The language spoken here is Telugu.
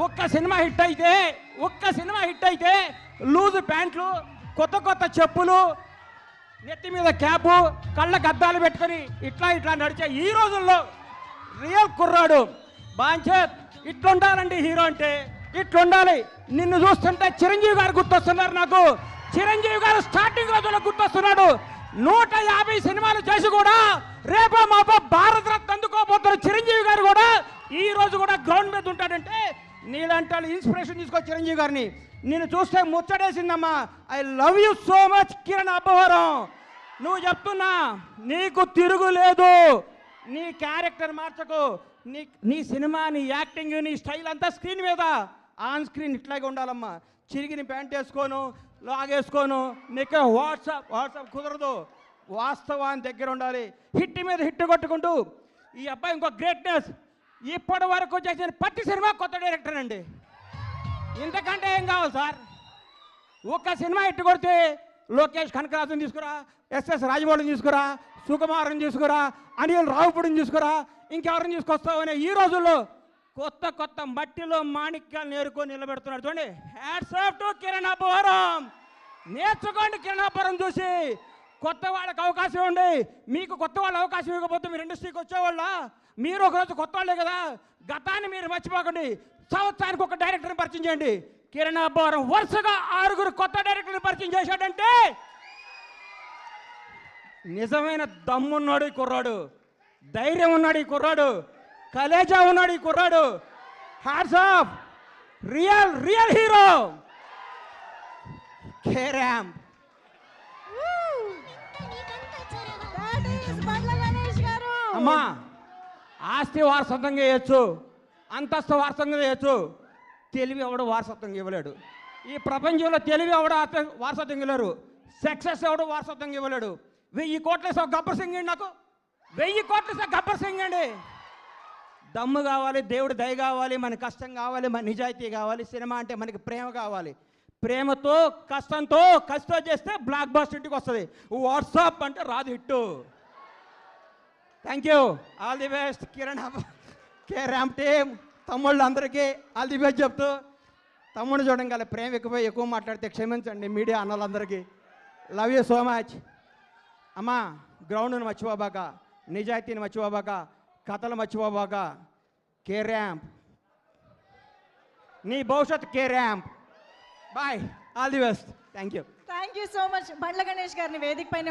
ఒక్క సినిమా హిట్ అయితే లూజ్ ప్యాంట్లు, కొత్త కొత్త చెప్పులు, నెత్తి మీద క్యాపు, కళ్ళకు అద్దాలు పెట్టుకొని ఇట్లా నడిచే ఈ రోజుల్లో రియల్ కుర్రాడు బాంచేత్ ఇట్లుండాలండి. హీరో అంటే ఇట్లుండాలి. నిన్ను చూస్తుంటే చిరంజీవి గారు గుర్తొస్తున్నారు నాకు. చిరంజీవి గారు స్టార్టింగ్ రోజుల్లో గుర్తొస్తున్నాడు. 150 సినిమాలు చేసి కూడా రేపో మాపో భారత రత్న అందుకోబోతున్న చిరంజీవి గారు కూడా ఈ రోజు కూడా గ్రౌండ్ మీద ఉంటాడంటే నీలాంటి ఇన్స్పిరేషన్ తీసుకో చిరంజీవి గారిని. నేను చూస్తే ముచ్చటేసిందమ్మా. I love you so much Kiran Abbavaram. నువ్వు చెప్తున్నా నీకు తిరుగులేదు. నీ క్యారెక్టర్ మార్చకు. నీ సినిమా, నీ యాక్టింగ్, నీ స్టైల్ అంతా స్క్రీన్ మీద, ఆన్ స్క్రీన్ ఇట్లాగే ఉండాలమ్మా. చిరిగిన ప్యాంట్ వేసుకోను, లాగేసుకోను, నీకు వాట్సాప్ కుదరదు. వాస్తవాన్ని దగ్గర ఉండాలి. హిట్ మీద హిట్ కొట్టుకుంటూ ఈ అబ్బాయి ఇంకో గ్రేట్నెస్. ఇప్పటి వరకు చేసిన ప్రతి సినిమా కొత్త డైరెక్టర్ అండి. ఇంతకంటే ఏం కావాలి సార్? ఒక్క సినిమా హిట్ కొడితే లోకేష్ కనకరాజుని తీసుకురా, ఎస్ఎస్ రాజమౌళిని తీసుకురా, సుకుమార్ని తీసుకురా, అనిల్ రావుపూడిని తీసుకురా, ఇంకెవరిని తీసుకొస్తావు అనే ఈ రోజుల్లో కొత్త మట్టిలో మాణిక్యాలు నేర్కొని నిలబెడుతున్నాడు. చూడండి, hats off to Kiran Abbavaram. నేర్చుకోండి కిరణ్ అబ్బవరం చూసి. కొత్త వాళ్ళకి అవకాశం ఇవ్వండి. మీకు కొత్త వాళ్ళు అవకాశం ఇవ్వకపోతే మీరు ఇండస్ట్రీకి వచ్చేవాళ్ళ? మీరు ఒకరోజు కొత్త వాళ్ళే కదా. గతాన్ని మీరు మర్చిపోకండి. సంవత్సరానికి ఒక డైరెక్టర్ని పరిచయం చేయండి. కిరణ్ అబ్బవరం వరుసగా 6 కొత్త డైరెక్టర్ని పరిచయం చేశాడంటే నిజమైన దమ్మున్నాడు ఈ కుర్రాడు, ధైర్యం ఉన్నాడు ఈ కుర్రాడు, కలేజా ఉన్నాడు ఈ కుర్రాడు. Hats off. Real hero carrom. అమ్మా, ఆస్తి వారసత్వంగా చేయొచ్చు, అంతస్తు వారసత్వంగా చేయొచ్చు. తెలివి ఎవడు వారసత్వంగా ఇవ్వలేడు. ఈ ప్రపంచంలో తెలివి ఎవడు వారసత్వంగా ఇవ్వలేరు. సక్సెస్ ఎవడు వారసత్వంగా ఇవ్వలేడు. 1000 కోట్ల గబ్బర్ సింగ్ అండి. నాకు 1000 కోట్ల గబ్బర్ సింగ్ అండి. దమ్ము కావాలి, దేవుడి దయ కావాలి, మన కష్టం కావాలి, మన నిజాయితీ కావాలి. సినిమా అంటే మనకి ప్రేమ కావాలి. ప్రేమతో కష్టంతో చేస్తే బ్లాక్ బాస్టర్ ఇంటికి వస్తుంది. వాట్సాప్ అంటే రాదు hit. Thank you. All the best Kiran carrom team. తమ్ముళ్ళు అందరికీ ఆల్ ది బెస్ట్ చెప్తూ, తమ్ముడు చూడండి కదా ప్రేమ ఎక్కువ మాట్లాడితే క్షమించండి మీడియా అన్నలందరికీ. Love you so much. అమ్మా, గ్రౌండ్ని మర్చిపోబాక, నిజాయితీని మర్చిపోబాక, కథలు మర్చిపోబాక. కేరామ్ నీ భవిష్యత్ కేరామ్. Bye, all the best. Thank you so much. Bandla Ganesh గారిని వేదిక పైన